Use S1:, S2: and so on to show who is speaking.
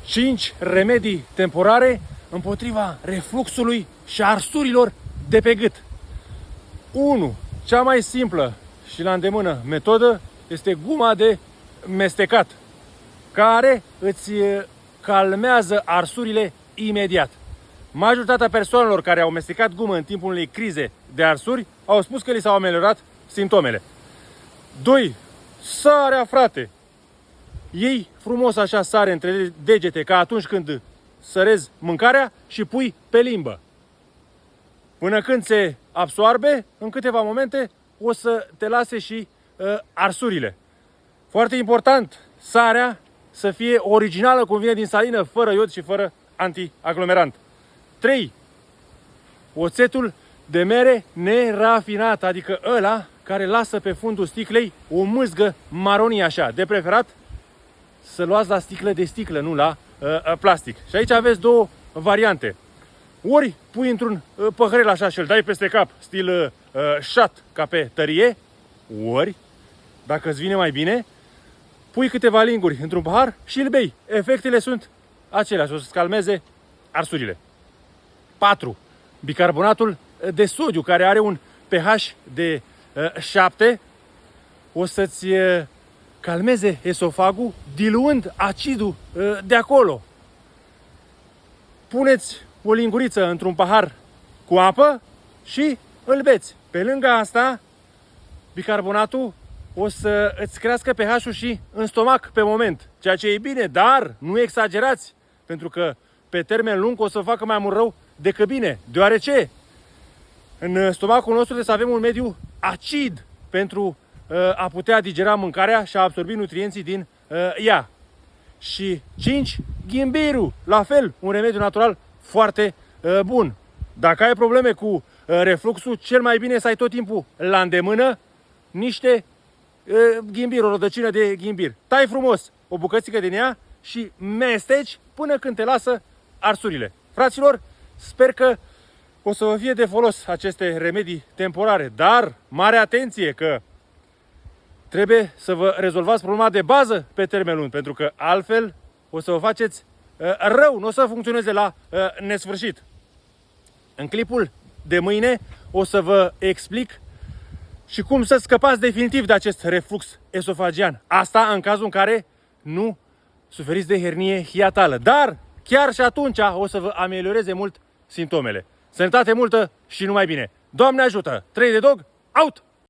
S1: 5 remedii temporare împotriva refluxului și arsurilor de pe gât. 1. Cea mai simplă și la îndemână metodă este guma de mestecat, care îți calmează arsurile imediat. Majoritatea persoanelor care au mestecat gumă în timpul unei crize de arsuri au spus că li s-au ameliorat simptomele. 2. Sarea, frate! Iei frumos așa sare între degete ca atunci când sărezi mâncarea și pui pe limbă. Până când se absoarbe, în câteva momente o să te lase și arsurile. Foarte important, sarea să fie originală, cum vine din salină, fără iod și fără antiaglomerant. 3. Oțetul de mere nerafinat, adică ăla care lasă pe fundul sticlei o mâzgă maronie așa. De preferat să luați la sticlă de sticlă, nu la plastic. Și aici aveți două variante. Ori pui într-un păhărel așa și îl dai peste cap, stil shot, ca pe tărie, ori, dacă îți vine mai bine, pui câteva linguri într-un pahar și îl bei. Efectele sunt aceleași, o să-ți calmeze arsurile. 4. Bicarbonatul de sodiu, care are un pH de 7, o să-ți calmeze esofagul diluând acidul de acolo. Puneți o linguriță într-un pahar cu apă și îl beți. Pe lângă asta, bicarbonatul o să îți crească pH-ul și în stomac pe moment, ceea ce e bine, dar nu exagerați, pentru că pe termen lung o să facă mai mult rău decât bine, deoarece în stomacul nostru trebuie să avem un mediu acid pentru a putea digera mâncarea și a absorbi nutrienții din ea. Și 5. Ghimbirul, la fel, un remediu natural foarte bun. Dacă ai probleme cu refluxul, cel mai bine să ai tot timpul la îndemână niște ghimbir, o rădăcină de ghimbir. Tai frumos o bucățică din ea și mesteci până când te lasă arsurile. Fraților, sper că o să vă fie de folos aceste remedii temporare, dar mare atenție că trebuie să vă rezolvați problema de bază pe termen lung, pentru că altfel o să vă faceți rău, nu o să funcționeze la nesfârșit. În clipul de mâine o să vă explic și cum să scăpați definitiv de acest reflux esofagian. Asta în cazul în care nu suferiți de hernie hiatală. Dar chiar și atunci o să vă amelioreze mult simptomele. Sănătate multă și numai bine! Doamne ajută! 3 de dog, out!